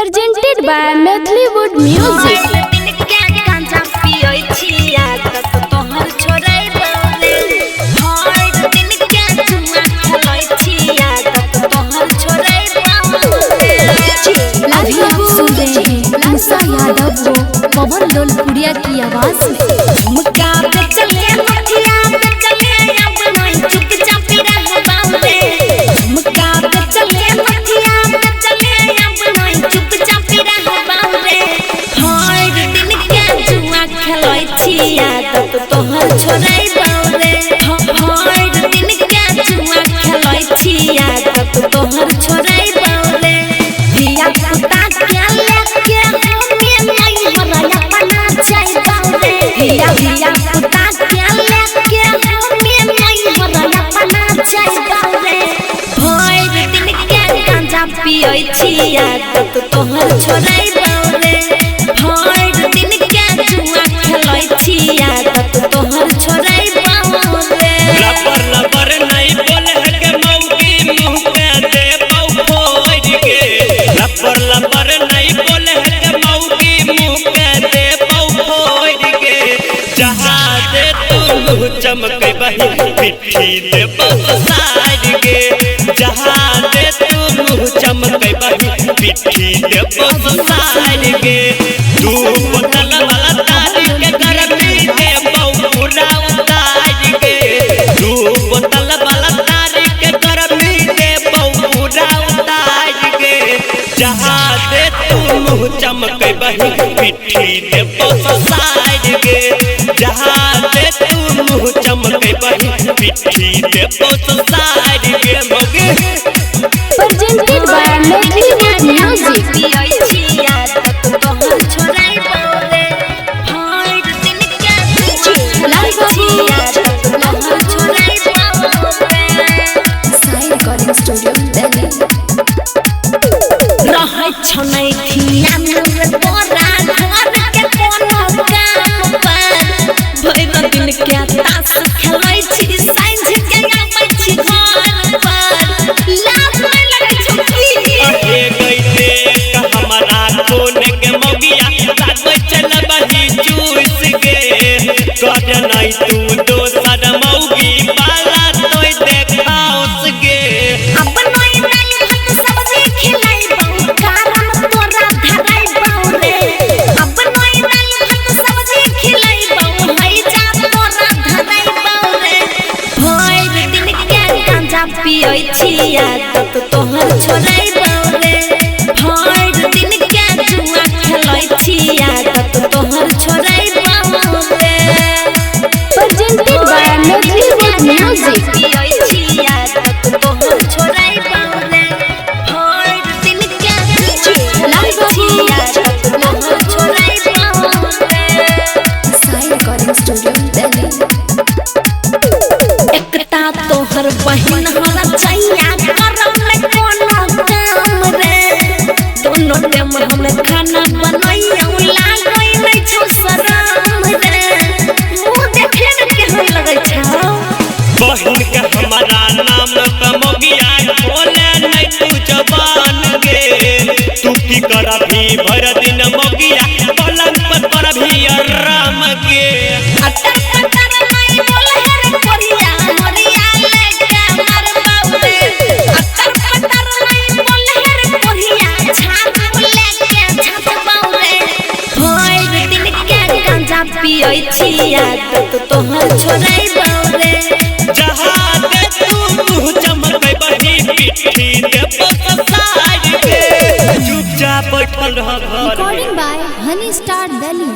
presented by Metleywood Music. पवन लोलपुरिया की आवाज में झुमका पे चले मथिया पे चले अब नहीं चुपचाप रहबाऊले झुमका पे चले मथिया पे चले अब नहीं चुपचाप रहबाऊले हर दिन के जुआ खेलै छिया तब तोहर छोड़ै बाऊले हर दिन के जुआ खेलै छिया तब तोहर छोड़ै बाऊले धिया पुता के लेके धिया पुता के लेके हमें नहीं हरया बना जाइबाऊले भर दिन के गांजा पियै छिया तब तोहर छोड़ै बाऊले भर दिन के जुआ खेलै छिया तब तोहर छोड़ै बाऊले लबर लबर नहीं बोले के मौगी मुंह पे दे पाऊ फोड़ के लबर लबर नहीं बोले के मौगी मुंह पे दे पाऊ फोड़ के जहाँ दे तू मुँह चमके बही पिट्ठी दे बस साइड के जहाँ दे तू मुँह चमके बही पिट्ठी दे बस साइड के दू बोतल वाला तारी के गरमी दे पाऊ पूरा उतार के दू बोतल वाला तारी के गरमी दे पाऊ पूरा उतार के जहाँ दे तू मुँह चमके बही पिट्ठी दे बस साइड के जहाँ दे तू मुँह चमके बही पिट्ठी दे बस साइड के मौगे presented by Metleywood Music. Studio Delhi. छनै खिया में तोरा घर के कोनो काम पर भइल दिन के तास खेलै छी साँझ के आबै छी घर पर लाज नै लगै छौ की अहे गइले हमरा कोन के मौगिया लागै चलबही चूस के कर नहीं तू दोसर मौगी वाला तोय देखाउस गे अब नै दाल भात सब्जी खिलै बहु कारण तोरा धराई बाऊले अब नै दाल भात सब्जी खिलै बहु है जा तोरा धराई बाऊले भर दिन के गांजा पियै छिया तब तोहर छोड़ै बाऊले भर दिन के जुआ खेलै छिया तब तोहर छोड़ै बाऊले Presented by Metleywood Music. पियै छिया तब तोहर छोड़ै बाऊले भर दिन के जुआ छिया तब तोहर छोड़ै बाऊले Studio Delhi. एकता तोहर बहिन हमरा छैया करम नै कोनो काम रे दोनों टाइम हम खाना बनैयौ लागै नै छौ शरम रे मुंह देखे में केहन लगै छौ बहिन के हमारा नाम पे मौगिया बोले नहीं तू जबान गे तू की करभी भर दिन मौगिया पलंग पर करभी आराम गे अटर पटर नहीं बोले रे कोरिया मोरिया लेके मार बाऊले अटर पटर नहीं बोले रे कोरिया छाप लेके छाप बाऊले भर दिन के गांजा पियै छिया तब तोहर छोड़ै बाऊले जहाँ दे तू मुँह चमके बही पिट्ठी दे बस साइड के चुपचाप बैठल रह घर Recording by Honey Star Delhi.